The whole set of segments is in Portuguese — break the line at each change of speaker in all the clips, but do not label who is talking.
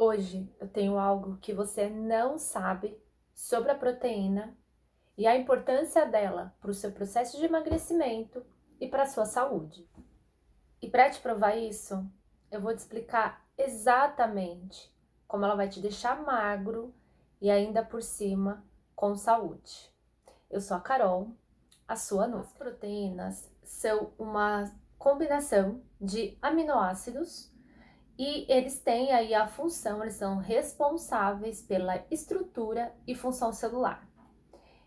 Hoje eu tenho algo que você não sabe sobre a proteína e a importância dela para o seu processo de emagrecimento e para a sua saúde. E para te provar isso, eu vou te explicar exatamente como ela vai te deixar magro e ainda por cima com saúde. Eu sou a Carol, a sua Nutri. As proteínas são uma combinação de aminoácidos e eles têm aí a função, eles são responsáveis pela estrutura e função celular.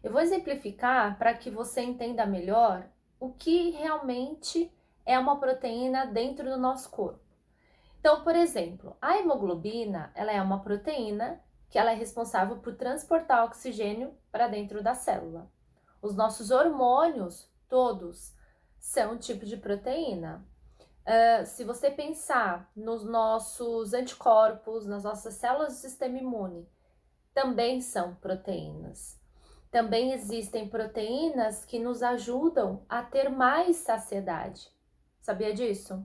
Eu vou exemplificar para que você entenda melhor o que realmente é uma proteína dentro do nosso corpo. Então, por exemplo, a hemoglobina, ela é uma proteína que ela é responsável por transportar oxigênio para dentro da célula. Os nossos hormônios, todos, são um tipo de proteína. Se você pensar nos nossos anticorpos, nas nossas células do sistema imune, também são proteínas. Também existem proteínas que nos ajudam a ter mais saciedade. Sabia disso?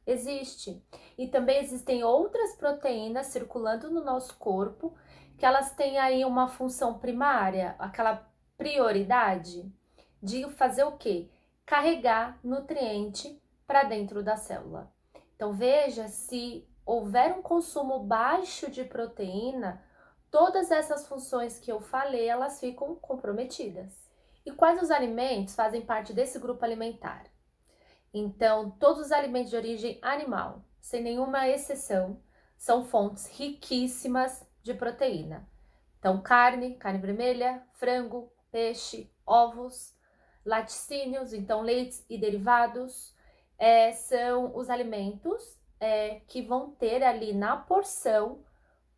Existe. E também existem outras proteínas circulando no nosso corpo que elas têm aí uma função primária, aquela prioridade de fazer o quê? Carregar nutriente para dentro da célula. Então veja, se houver um consumo baixo de proteína, todas essas funções que eu falei, elas ficam comprometidas. E quais os alimentos fazem parte desse grupo alimentar? Então, todos os alimentos de origem animal, sem nenhuma exceção, são fontes riquíssimas de proteína. Então, carne vermelha, frango, peixe, ovos, laticínios, então leites e derivados, são os alimentos que vão ter ali na porção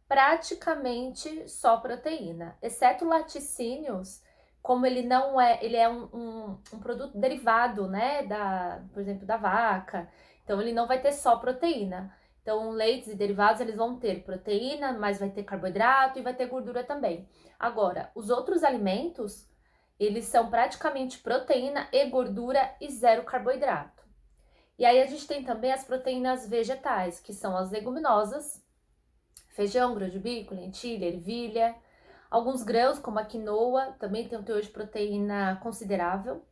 praticamente só proteína, exceto laticínios, como ele não é, ele é um produto derivado, né, por exemplo, da vaca, então ele não vai ter só proteína. Então, leites e derivados, eles vão ter proteína, mas vai ter carboidrato e vai ter gordura também. Agora, os outros alimentos, eles são praticamente proteína e gordura e zero carboidrato. E aí a gente tem também as proteínas vegetais, que são as leguminosas, feijão, grão de bico, lentilha, ervilha. Alguns grãos, como a quinoa, também tem um teor de proteína considerável.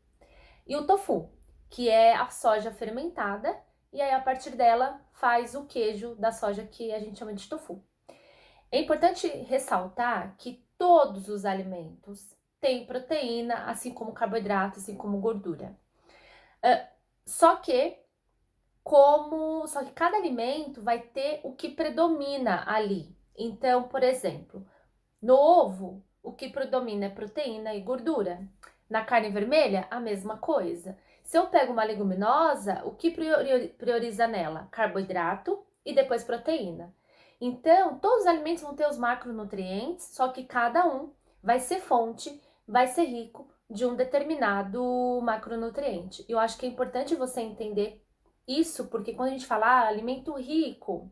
E o tofu, que é a soja fermentada, e aí a partir dela faz o queijo da soja que a gente chama de tofu. É importante ressaltar que todos os alimentos têm proteína, assim como carboidrato, assim como gordura. Só que cada alimento vai ter o que predomina ali. Então, por exemplo, no ovo, o que predomina é proteína e gordura. Na carne vermelha, a mesma coisa. Se eu pego uma leguminosa, o que prioriza nela? Carboidrato e depois proteína. Então, todos os alimentos vão ter os macronutrientes, só que cada um vai ser fonte, vai ser rico de um determinado macronutriente. Eu acho que é importante você entender isso, porque quando a gente fala alimento rico,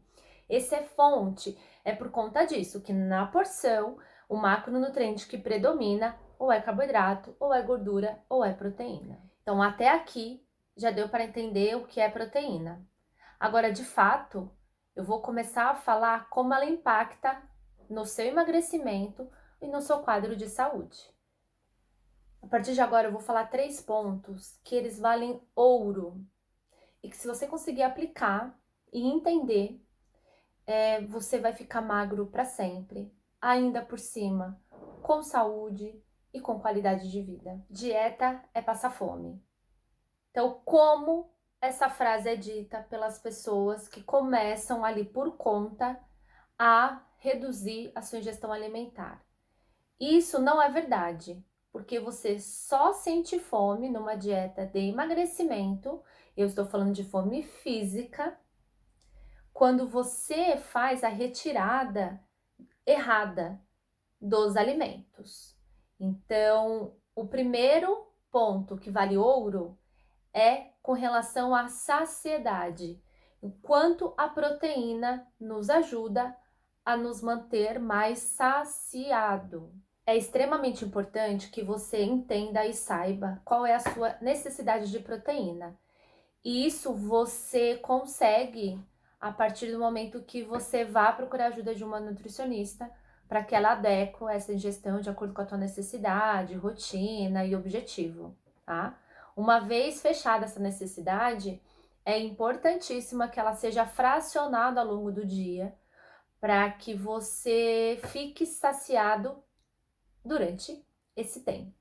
esse é fonte, é por conta disso, que na porção, o macronutriente que predomina ou é carboidrato, ou é gordura, ou é proteína. Então, até aqui já deu para entender o que é proteína. Agora, de fato, eu vou começar a falar como ela impacta no seu emagrecimento e no seu quadro de saúde. A partir de agora, eu vou falar 3 pontos que eles valem ouro e que se você conseguir aplicar e entender, você vai ficar magro para sempre, ainda por cima, com saúde e com qualidade de vida. Dieta é passar fome. Então, como essa frase é dita pelas pessoas que começam ali por conta a reduzir a sua ingestão alimentar? Isso não é verdade, porque você só sente fome numa dieta de emagrecimento, eu estou falando de fome física, quando você faz a retirada errada dos alimentos. Então, o primeiro ponto que vale ouro é com relação à saciedade, enquanto a proteína nos ajuda a nos manter mais saciado. É extremamente importante que você entenda e saiba qual é a sua necessidade de proteína. E isso você consegue a partir do momento que você vá procurar ajuda de uma nutricionista para que ela adeque essa ingestão de acordo com a tua necessidade, rotina e objetivo, tá? Uma vez fechada essa necessidade, é importantíssima que ela seja fracionada ao longo do dia, para que você fique saciado durante esse tempo.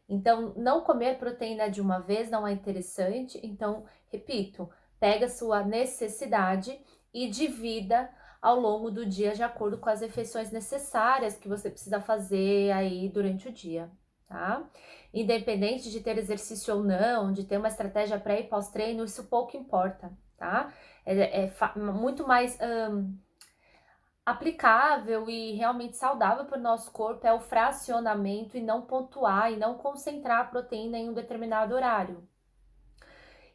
Então, não comer proteína de uma vez não é interessante. Então, repito, pega a sua necessidade e divida ao longo do dia de acordo com as refeições necessárias que você precisa fazer aí durante o dia, tá? Independente de ter exercício ou não, de ter uma estratégia pré e pós-treino, isso pouco importa, tá? É muito mais aplicável e realmente saudável para o nosso corpo é o fracionamento e não pontuar e não concentrar a proteína em um determinado horário.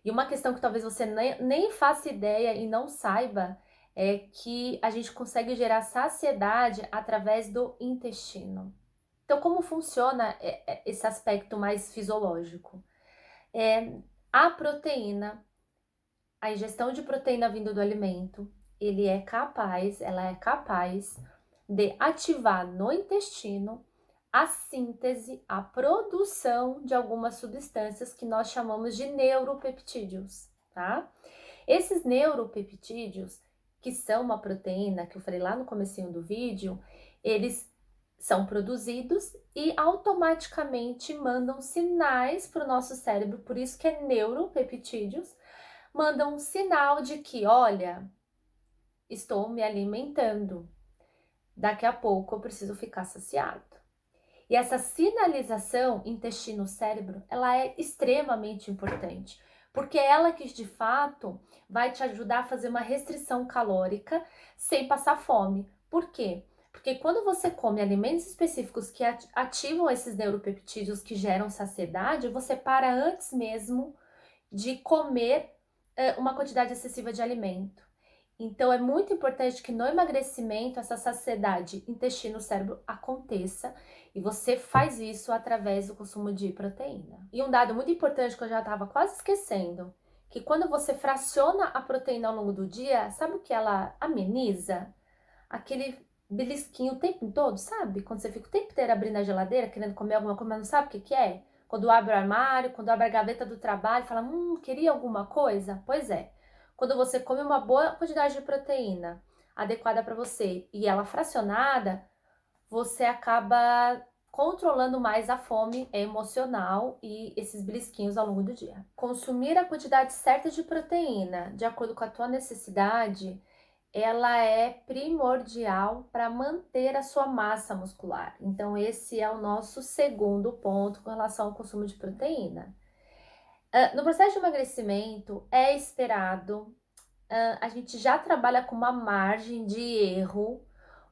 E uma questão que talvez você nem faça ideia e não saiba é que a gente consegue gerar saciedade através do intestino. Então, como funciona esse aspecto mais fisiológico? A proteína, a ingestão de proteína vindo do alimento, ela é capaz de ativar no intestino a síntese, a produção de algumas substâncias que nós chamamos de neuropeptídeos, tá? Esses neuropeptídeos, que são uma proteína que eu falei lá no comecinho do vídeo, eles são produzidos e automaticamente mandam sinais para o nosso cérebro, por isso que é neuropeptídeos, mandam um sinal de que, olha, estou me alimentando, daqui a pouco eu preciso ficar saciado. E essa sinalização intestino-cérebro, ela é extremamente importante, porque é ela que de fato vai te ajudar a fazer uma restrição calórica sem passar fome. Por quê? Porque quando você come alimentos específicos que ativam esses neuropeptídeos que geram saciedade, você para antes mesmo de comer uma quantidade excessiva de alimento. Então, é muito importante que no emagrecimento essa saciedade intestino-cérebro aconteça e você faz isso através do consumo de proteína. E um dado muito importante que eu já estava quase esquecendo, que quando você fraciona a proteína ao longo do dia, sabe o que ela ameniza? Aquele belisquinho o tempo todo, sabe? Quando você fica o tempo inteiro abrindo a geladeira, querendo comer alguma coisa, mas não sabe o que é? Quando abre o armário, quando abre a gaveta do trabalho, fala, queria alguma coisa? Pois é. Quando você come uma boa quantidade de proteína adequada para você e ela fracionada, você acaba controlando mais a fome emocional e esses belisquinhos ao longo do dia. Consumir a quantidade certa de proteína, de acordo com a tua necessidade, ela é primordial para manter a sua massa muscular. Então, esse é o nosso segundo ponto com relação ao consumo de proteína. No processo de emagrecimento, é esperado, a gente já trabalha com uma margem de erro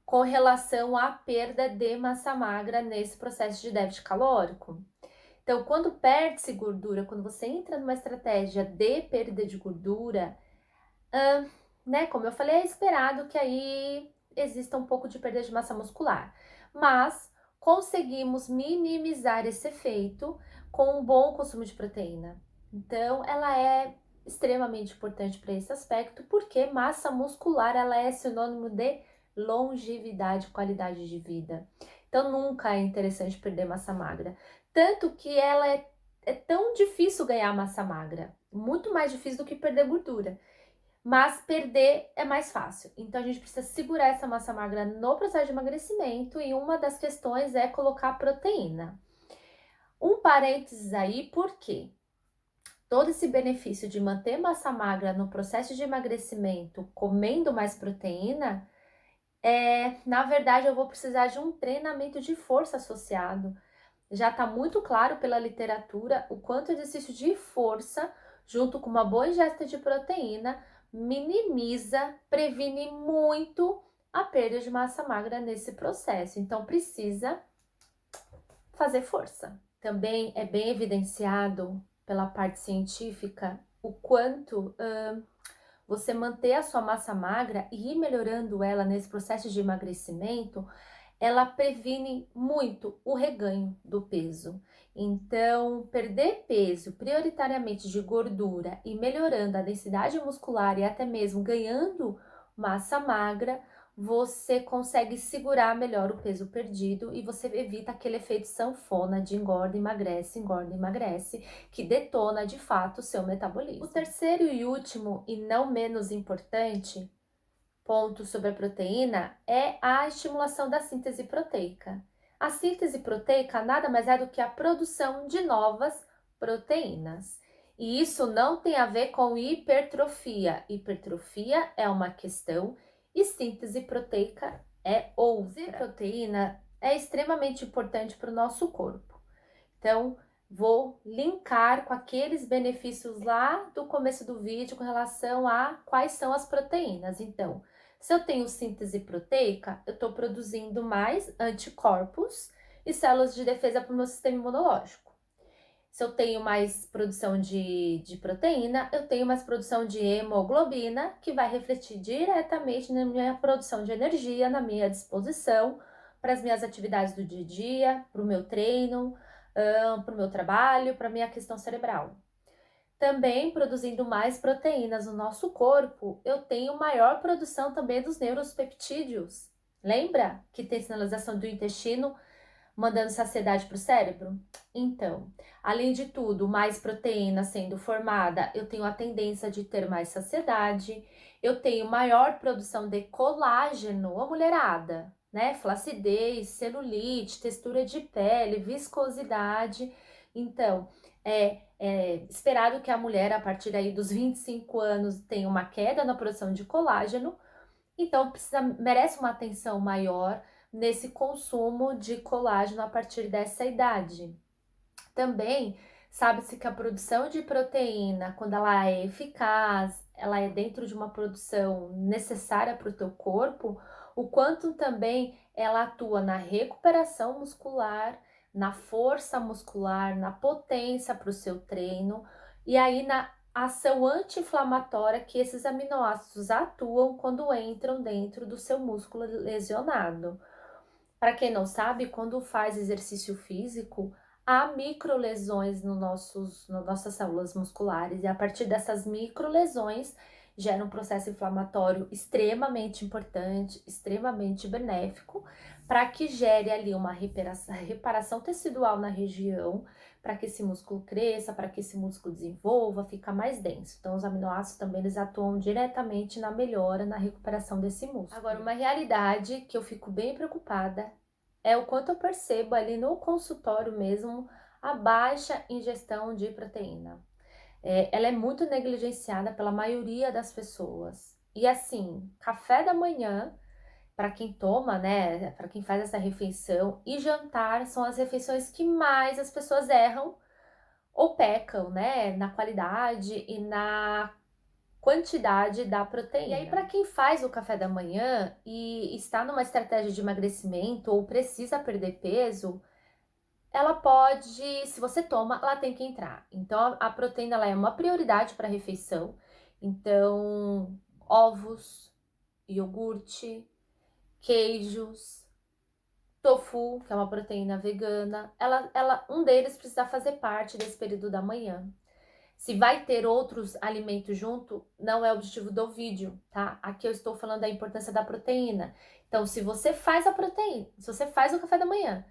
com relação à perda de massa magra nesse processo de déficit calórico. Então, quando perde-se gordura, quando você entra numa estratégia de perda de gordura, como eu falei, é esperado que aí exista um pouco de perda de massa muscular. Mas conseguimos minimizar esse efeito com um bom consumo de proteína. Então, ela é extremamente importante para esse aspecto, porque massa muscular ela é sinônimo de longevidade, qualidade de vida. Então, nunca é interessante perder massa magra. Tanto que ela é tão difícil ganhar massa magra, muito mais difícil do que perder gordura. Mas perder é mais fácil. Então, a gente precisa segurar essa massa magra no processo de emagrecimento e uma das questões é colocar proteína. Um parênteses aí, por quê? Todo esse benefício de manter massa magra no processo de emagrecimento, comendo mais proteína, na verdade, eu vou precisar de um treinamento de força associado. Já está muito claro pela literatura o quanto o exercício de força, junto com uma boa ingesta de proteína, minimiza, previne muito a perda de massa magra nesse processo. Então, precisa fazer força. Também é bem evidenciado pela parte científica o quanto você manter a sua massa magra e ir melhorando ela nesse processo de emagrecimento ela previne muito o reganho do peso. Então, perder peso prioritariamente de gordura e melhorando a densidade muscular e até mesmo ganhando massa magra, você consegue segurar melhor o peso perdido e você evita aquele efeito sanfona de engorda, emagrece, que detona de fato o seu metabolismo. O terceiro e último, e não menos importante, ponto sobre a proteína é a estimulação da síntese proteica. A síntese proteica nada mais é do que a produção de novas proteínas. E isso não tem a ver com hipertrofia. Hipertrofia é uma questão e síntese proteica é outra. A proteína é extremamente importante para o nosso corpo. Então, vou linkar com aqueles benefícios lá do começo do vídeo com relação a quais são as proteínas. Então, se eu tenho síntese proteica, eu estou produzindo mais anticorpos e células de defesa para o meu sistema imunológico. Se eu tenho mais produção de proteína, eu tenho mais produção de hemoglobina, que vai refletir diretamente na minha produção de energia, na minha disposição para as minhas atividades do dia a dia, para o meu treino, para o meu trabalho, para a minha questão cerebral. Também produzindo mais proteínas no nosso corpo, eu tenho maior produção também dos neuropeptídeos. Lembra que tem sinalização do intestino mandando saciedade para o cérebro? Então, além de tudo, mais proteína sendo formada, eu tenho a tendência de ter mais saciedade, eu tenho maior produção de colágeno, a mulherada, né? Flacidez, celulite, textura de pele, viscosidade. Então, é esperado que a mulher, a partir aí dos 25 anos, tenha uma queda na produção de colágeno, então merece uma atenção maior nesse consumo de colágeno a partir dessa idade. Também sabe-se que a produção de proteína, quando ela é eficaz, ela é dentro de uma produção necessária para o teu corpo, o quanto também ela atua na recuperação muscular, na força muscular, na potência para o seu treino e aí na ação anti-inflamatória que esses aminoácidos atuam quando entram dentro do seu músculo lesionado. Para quem não sabe, quando faz exercício físico, há microlesões nas nossas células musculares e a partir dessas microlesões gera um processo inflamatório extremamente importante, extremamente benéfico, para que gere ali uma reparação tecidual na região, para que esse músculo cresça, para que esse músculo desenvolva, fica mais denso. Então, os aminoácidos também eles atuam diretamente na melhora, na recuperação desse músculo. Agora, uma realidade que eu fico bem preocupada é o quanto eu percebo ali no consultório mesmo a baixa ingestão de proteína. Ela é muito negligenciada pela maioria das pessoas. E assim, café da manhã, para quem toma, né, para quem faz essa refeição, e jantar são as refeições que mais as pessoas erram ou pecam, né, na qualidade e na quantidade da proteína. E aí, para quem faz o café da manhã e está numa estratégia de emagrecimento ou precisa perder peso, ela pode, se você toma, ela tem que entrar. Então, a proteína ela é uma prioridade para a refeição. Então, ovos, iogurte, queijos, tofu, que é uma proteína vegana, um deles precisa fazer parte desse período da manhã. Se vai ter outros alimentos junto, não é o objetivo do vídeo, tá? Aqui eu estou falando da importância da proteína. Então, se você faz a proteína, se você faz o café da manhã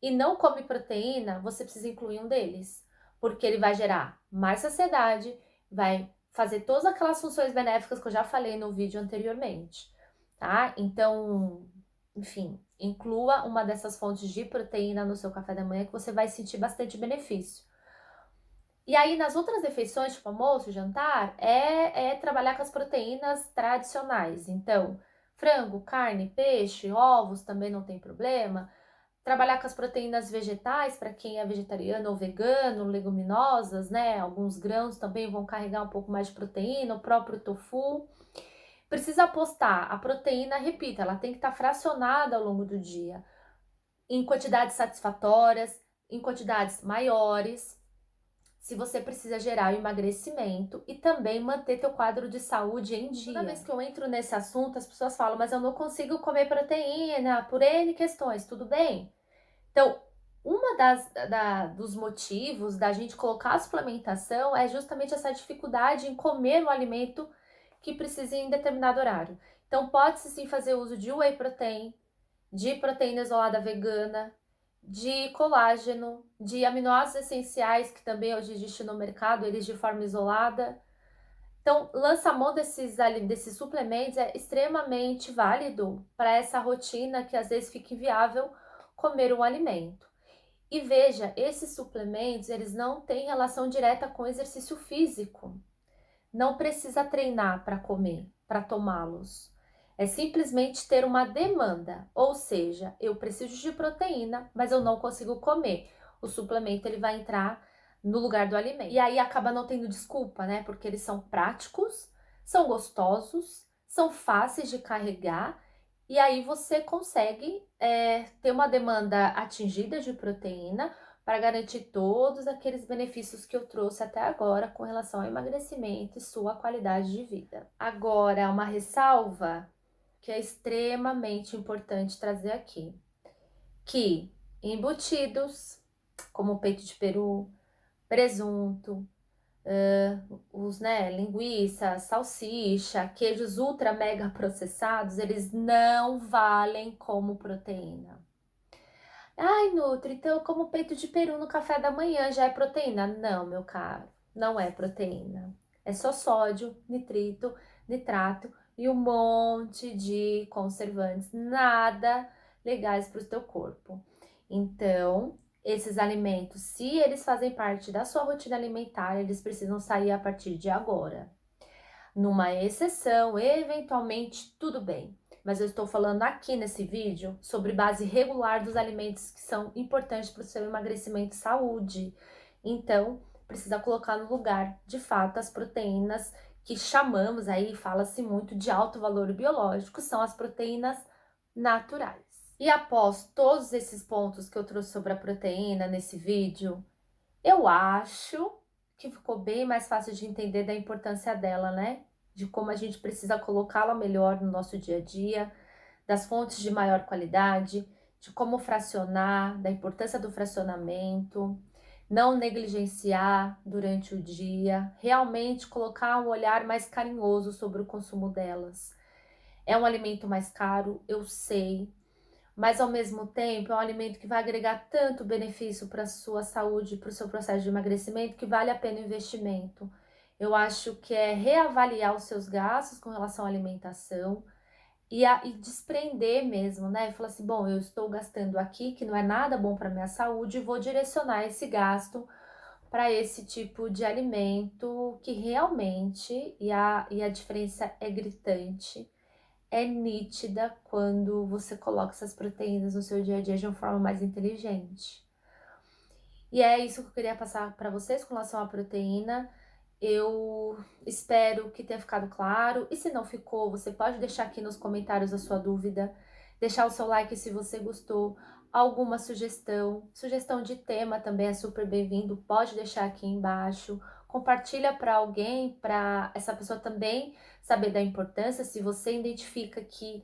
e não come proteína, você precisa incluir um deles, porque ele vai gerar mais saciedade, vai fazer todas aquelas funções benéficas que eu já falei no vídeo anteriormente, tá? Então, enfim, inclua uma dessas fontes de proteína no seu café da manhã que você vai sentir bastante benefício. E aí, nas outras refeições, tipo almoço, jantar, é trabalhar com as proteínas tradicionais. Então, frango, carne, peixe, ovos também não tem problema. Trabalhar com as proteínas vegetais, para quem é vegetariano ou vegano, leguminosas, né? Alguns grãos também vão carregar um pouco mais de proteína, o próprio tofu. Precisa apostar, a proteína, repita, ela tem que estar fracionada ao longo do dia, em quantidades satisfatórias, em quantidades maiores. se você precisa gerar o emagrecimento e também manter teu quadro de saúde em dia. Toda vez que eu entro nesse assunto, as pessoas falam, mas eu não consigo comer proteína por N questões, tudo bem? Então, uma dos motivos da gente colocar a suplementação é justamente essa dificuldade em comer o alimento que precisa em determinado horário. Então, pode-se sim fazer uso de whey protein, de proteína isolada vegana, de colágeno, de aminoácidos essenciais, que também hoje existe no mercado, eles de forma isolada. Então, lança mão desses suplementos é extremamente válido para essa rotina que às vezes fica inviável comer um alimento. E veja, esses suplementos, eles não têm relação direta com exercício físico. Não precisa treinar para comer, para tomá-los. É simplesmente ter uma demanda, ou seja, eu preciso de proteína, mas eu não consigo comer. O suplemento ele vai entrar no lugar do alimento. E aí acaba não tendo desculpa, né? Porque eles são práticos, são gostosos, são fáceis de carregar e aí você consegue ter uma demanda atingida de proteína para garantir todos aqueles benefícios que eu trouxe até agora com relação ao emagrecimento e sua qualidade de vida. Agora, uma ressalva que é extremamente importante trazer aqui, que embutidos, como peito de peru, presunto, linguiça, salsicha, queijos ultra mega processados, eles não valem como proteína. Ai, Nutri, então eu como peito de peru no café da manhã, já é proteína? Não, meu caro, não é proteína. É só sódio, nitrito, nitrato e um monte de conservantes, nada legais para o teu corpo. Então, esses alimentos, se eles fazem parte da sua rotina alimentar, eles precisam sair a partir de agora. Numa exceção, eventualmente, tudo bem. Mas eu estou falando aqui nesse vídeo sobre base regular dos alimentos que são importantes para o seu emagrecimento e saúde. Então, precisa colocar no lugar, de fato, as proteínas que chamamos aí, fala-se muito de alto valor biológico, são as proteínas naturais. E após todos esses pontos que eu trouxe sobre a proteína nesse vídeo, eu acho que ficou bem mais fácil de entender da importância dela, né? De como a gente precisa colocá-la melhor no nosso dia a dia, das fontes de maior qualidade, de como fracionar, da importância do fracionamento, não negligenciar durante o dia, realmente colocar um olhar mais carinhoso sobre o consumo delas. É um alimento mais caro, eu sei, mas ao mesmo tempo é um alimento que vai agregar tanto benefício para a sua saúde, para o seu processo de emagrecimento, que vale a pena o investimento. Eu acho que é reavaliar os seus gastos com relação à alimentação e desprender mesmo, né? Falar assim, bom, eu estou gastando aqui, que não é nada bom para minha saúde, e vou direcionar esse gasto para esse tipo de alimento que realmente, e a diferença é gritante, é nítida quando você coloca essas proteínas no seu dia a dia de uma forma mais inteligente. E é isso que eu queria passar para vocês com relação à proteína. Eu espero que tenha ficado claro. E se não ficou, você pode deixar aqui nos comentários a sua dúvida, deixar o seu like se você gostou, alguma sugestão de tema também é super bem-vindo. Pode deixar aqui embaixo. Compartilha para alguém, para essa pessoa também saber da importância. Se você identifica que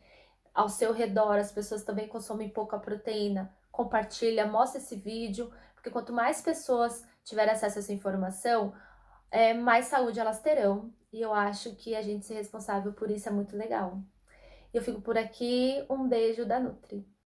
ao seu redor as pessoas também consomem pouca proteína, compartilha, mostra esse vídeo, porque quanto mais pessoas tiverem acesso a essa informação, mais saúde elas terão. E eu acho que a gente ser responsável por isso é muito legal. Eu fico por aqui, um beijo da Nutri.